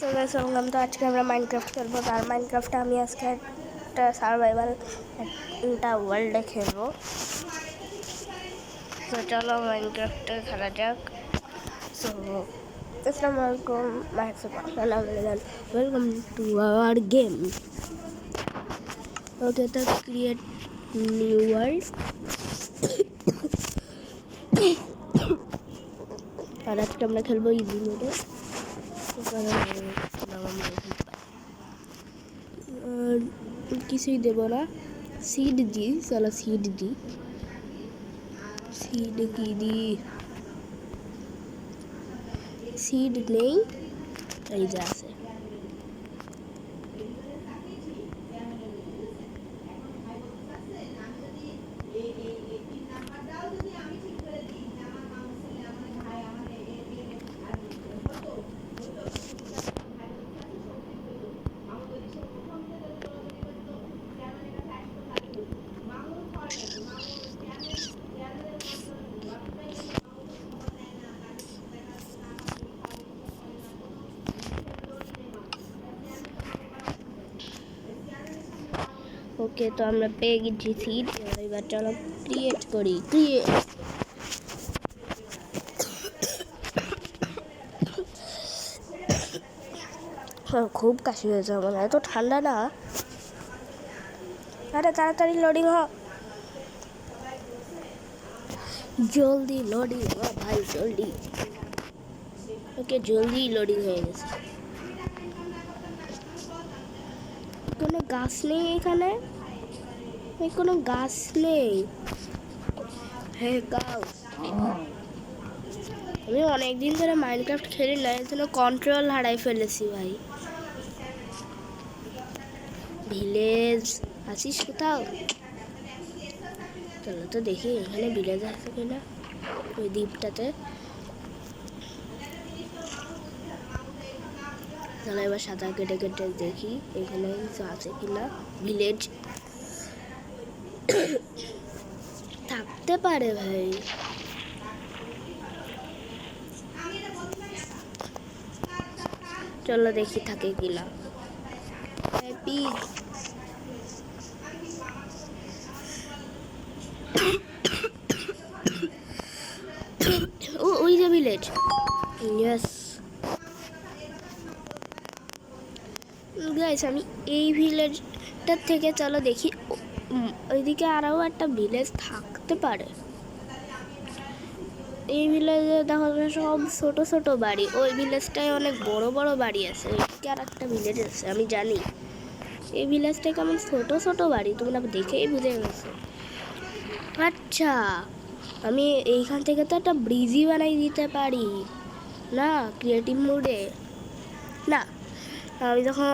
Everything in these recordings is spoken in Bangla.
So guys welcome. তো আজকে আমরা মাইনক্রাফট খেলবো। আর মাইনক্রাফটে আমি আজকে একটা সার্ভাইভাল একটা ওয়ার্ল্ডে খেলবো। তো চলো মাইনক্রাফটে খেলা যাক। সো আসসালামু আলাইকুম, ওয়েলকাম টু আওয়ার গেম। ওকে, তো ক্রিয়েট নিউ ওয়ার্ল্ড। আর আজকে আমরা খেলবো ইজি মোডে। কিছুই দেবো না, সিড দি। চলো সিড দি। সিড কি দি? সিড নেই, এই যে আছে। ওকে, তো আমরা পেয়ে গেছি সিড। এবার চলো ক্রিয়েট করি। খুব কাশি হয়েছে আমার, এত ঠান্ডা না। আরে তাড়াতাড়ি লোডিং হ, জলদি লোডিং হ ভাই, জলদি। ওকে, জলদি লোডিং হয়ে গেছে। কোনো গাছ নেই এখানে, কোনো গাছ নেই। হ্যাঁ গাছ। আমি অনেকদিন ধরে মাইনক্রাফট খেলি না, এর জন্য কন্ট্রোল হারাই ফেলেছি ভাই। ভিলেজ আছিস কোথাও? চলো তো দেখি এখানে ভিলেজ আছে কিনা, ওই দ্বীপটাতে। চলো এবার সাঁতার কেটে কেটে দেখি এখানে আছে কিনা ভিলেজ। থাকতে পারে ভাই। চলো দেখি থাকে কিনা। ওই যে ভিলেজ। ইয়েস গাইস, আমি এই ভিলেজটার থেকে চলো দেখি ওইদিকে আরও একটা ভিলেজ থাকতে পারে। এই ভিলেজে দেখো সব ছোট ছোট বাড়ি, ওই ভিলেজটায় অনেক বড় বড় বাড়ি আছে। ওইদিকে আর একটা ভিলেজ আছে আমি জানি। এই ভিলেজটায় কেমন ছোট ছোট বাড়ি তোমরা দেখেই বুঝে গেছো। আচ্ছা, আমি এইখান থেকে তো একটা ব্রিজই বানাই দিতে পারি না ক্রিয়েটিভ মোডে? না, আমি যখন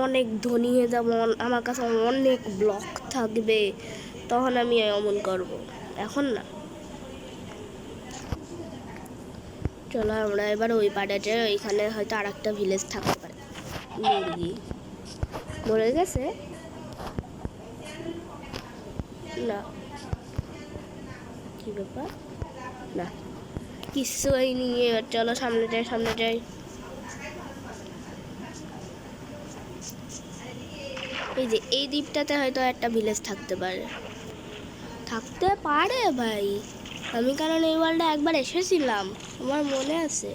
অনেক ধনী হয়ে যাব, আমার কাছে অনেক ব্লক থাকবে, তখন আমি এমন করব, এখন না। চলো আমরা এবার ওই পাড়ে যাই, ওইখানে হয়তো আর একটা ভিলেজ থাকতে পারে। মুরগি মরে গেছে না, কি ব্যাপার? না কিচ্ছু হয়নি। এবার চলো সামনে যাই, সামনে যাই। এই যে এই দ্বীপটাতে হয়তো একটা ভিলেজ থাকতে পারে ভাই। আমি কারণ এই ওয়ার্ল্ডে একবার এসেছিলাম, আমার মনে আছে।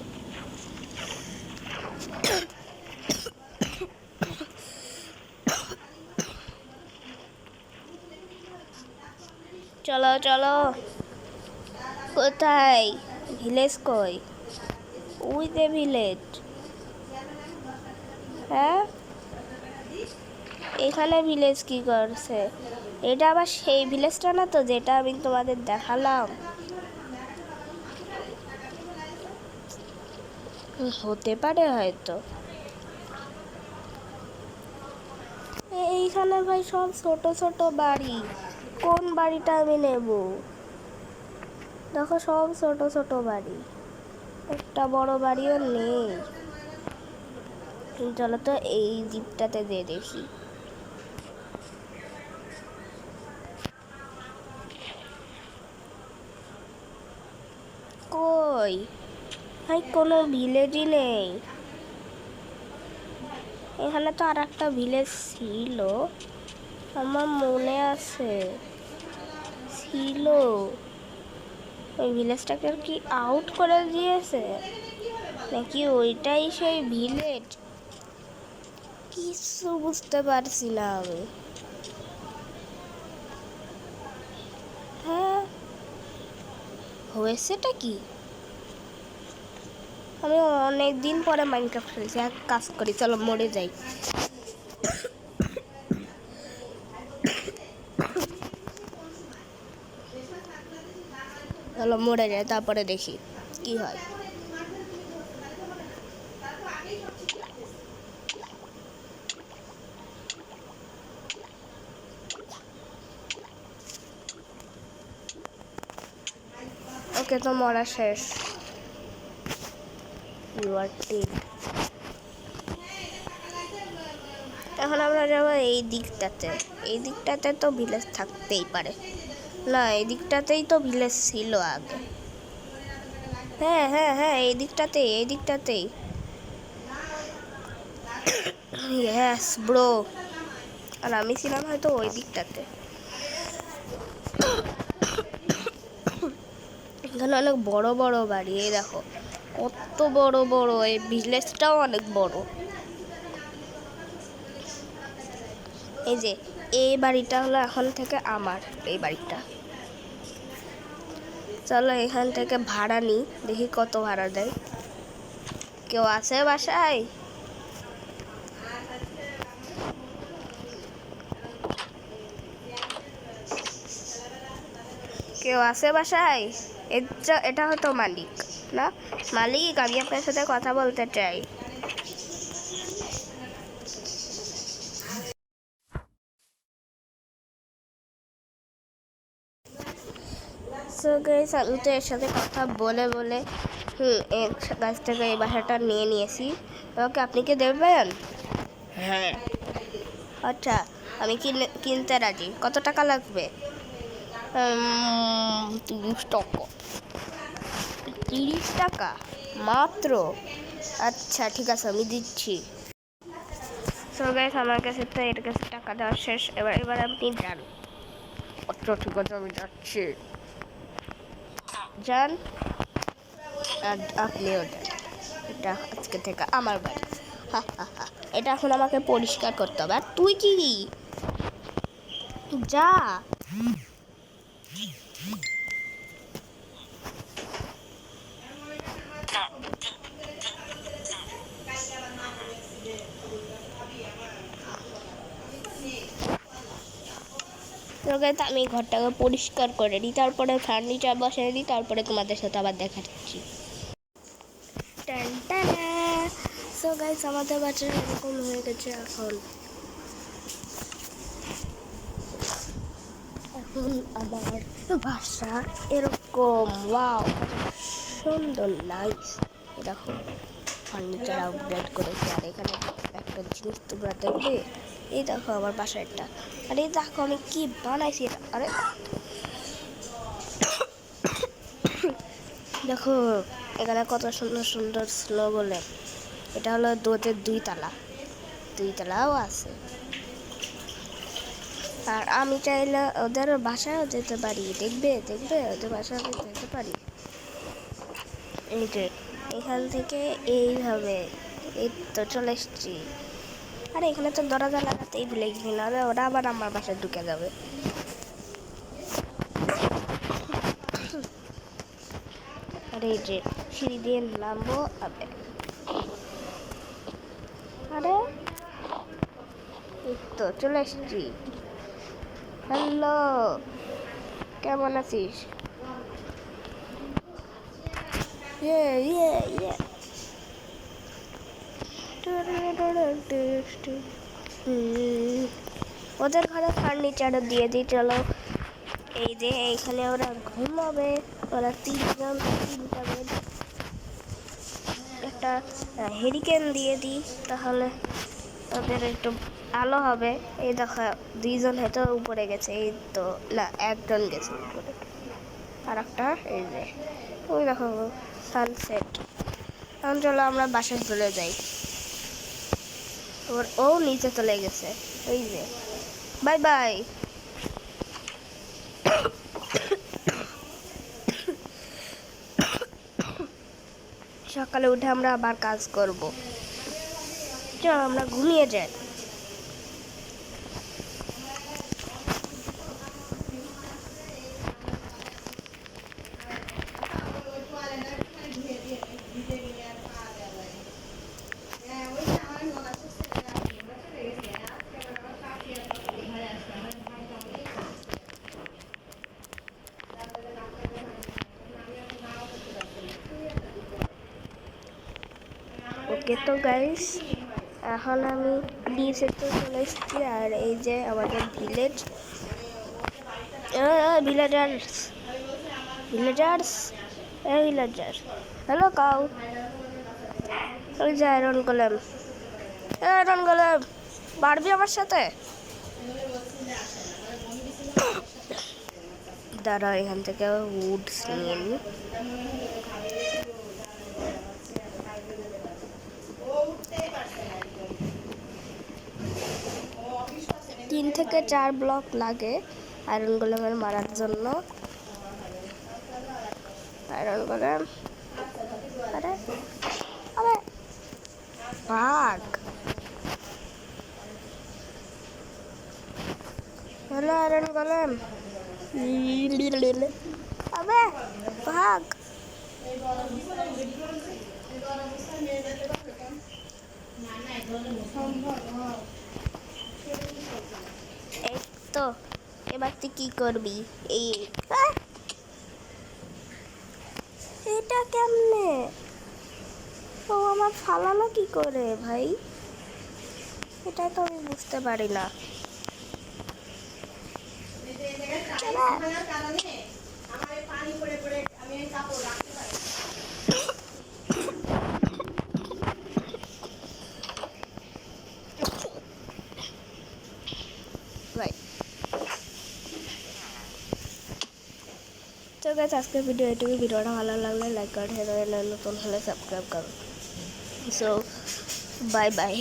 চলো চলো, কোথায় ভিলেজ? কই? ওই যে ভিলেজ। হ্যাঁ, এখানে ভিলেজ কি করছে? এটা আবার সেই ভিলেজটা না তো যেটা আমি তোমাদের দেখালাম? হতে পারে হয়তো। এইখানে ভাই সব ছোট ছোট বাড়ি, কোন বাড়িটা আমি নেব? দেখো সব ছোট ছোট বাড়ি, একটা বড় বাড়িও নেই। চলো তো এই দ্বীপটাতে দিয়ে দেখি। কই ভাই, কোনো ভিলেজই নেই। এখানে তো আর একটা ভিলেজ ছিল, আমার মনে আছে ছিল। ওই ভিলেজটাকে কি আউট করে দিয়েছে নাকি ওইটাই সেই ভিলেজ, কিছু বুঝতে পারছি না আমি। হ্যাঁ, হয়েছেটা কি? আমি অনেক দিন পরে মাইনক্রাফট খেলছি। এক কাজ করি, চলো মরে যাই। চলো মরে যাই, তারপরে দেখি কি হয়। ওকে, তো মরা শেষ। You are dead. এখন আমরা যাবো এই দিকটাতে। এই দিকটাতে তো ভিলেজ থাকতেই পারে। না, এই দিকটাতেই তো ভিলেজ ছিল আগে। হ্যাঁ হ্যাঁ হ্যাঁ, এই দিকটাতেই, এই দিকটাতেই। Yes bro. আর আমি ছিলাম হয়তো ওই দিকটাতে। এখানে অনেক বড় বড় বাড়ি, এই দেখো কত বড় বড়। এই ভিলেজটাও অনেক বড়। এই যে এই বাড়িটা হলো এখন থেকে আমার, এই বাড়িটা। চলো এখান থেকে ভাড়া নিই, দেখি কত ভাড়া দেয়। কেউ আছে বাসায়? কেউ আছে বাসায়? এটা হতো মালিক না? মালিক, আমি আপনার সাথে কথা বলতে চাই। সো গাইস, আমি তো এর সাথে কথা বলে বলে এর কাছ থেকে এই বাসাটা নিয়ে নিয়েছি। ওকে, আপনি কি দেবেন? হ্যাঁ। আচ্ছা, আমি কিনতে রাজি। কত টাকা লাগবে? 30 টাকা। 30 টাকা মাত্র? আচ্ছা ঠিক আছে, আমি দিচ্ছি। সো গাইস, আমার কাছে তো এর কাছে টাকা দেওয়া শেষ। এবার আপনি যান। আচ্ছা ঠিক আছে, আমি যাচ্ছি। যান, আর আপনিও যান। এটা আজকে থেকে আমার বাড়ি। এটা এখন আমাকে পরিষ্কার করতে হবে। আর তুই কি যা। আমি ঘরটাকে পরিষ্কার করে দিই, তারপরে ফার্নিচার বসিয়ে দিই, তারপরে তোমাদের সাথে আবার দেখা দিচ্ছি। সো গাইস, আমাদের বাচ্চা এরকম হয়ে গেছে। এখন আমার বাসা এরকম। ওয়াও, সুন্দর, নাইস। দেখো ফার্নিচার আপগ্রেড করেছি। আর এখানে একটা জিনিস তোমরা দেখবে, এই দেখো আমার বাসাটা। আর এই দেখো আমি কি বানাইছি এটা। আরে দেখো এখানে কত সুন্দর সুন্দর স্লো বলে। এটা হলো ওদের 2 তালা, 2 তালাও আছে। আর আমি চাইলে ওদের বাসায়ও যেতে পারি। দেখবে দেখবে ওদের বাসায় যেতে পারি। এই যে এখান থেকে এইভাবে এই তো চলে এসছি। আরে এখানে তো দরজা লাগাতেই ভুলে গেছি, না ওরা আবার আমার বাসায় ঢুকে যাবে। আরে এই যে সিঁড়ি দিয়ে নামবো। আরে এই তো চলে এসছি। হ্যালো, কেমন আছিস? ওদের ঘরে ফার্নিচারও দিয়ে দিই। চলো, এই যে এইখানে ওরা ঘুমাবে। ওরা 3জন, 3টা বেড। একটা হেরিকেন দিয়ে দিই, তাহলে ওদের একটু আলো হবে। এই দেখো 2জন হয়তো উপরে গেছে। এই তো না, 1জন গেছে উপরে। আর একটা এই যে ওই দেখো সানসেট। এখন চলো আমরা বাসায় চলে যাই। ওর ও নিচে চলে গেছে, ওই যে বাই বাই। সকালে উঠে আমরা আবার কাজ করব। চল আমরা ঘুমিয়ে যাই। ওকে তো গাইস, এখন আমি নিচে তো চলে এসেছি। আর এই যে আমাদের village, villagers villagers villager, hello cow. ওই যে আয়রন গোলেম, আয়রন গোলেম পারবি আমার সাথে? দাঁড়া, এখান থেকে উডস নিয়ে নিই। 3 থেকে 4 ব্লক লাগে আয়রন গোলেমের মারার জন্য। আয়রন গোলেম, আরে আরে ভাগ। হ্যালো আয়রন গোলেম, আবে ভাগ। এই তো, এবার তুই কি করবি? এই এটা কেমনে? ও আমার ফালালো কি করে ভাই? এটা তো আমি বুঝতে পারি না। তো গাইস, আজকের ভিডিও এটুকু। ভিডিওটা ভালো লাগলে লাইক করুন, নতুন হলে সাবস্ক্রাইব করুন। So bye bye.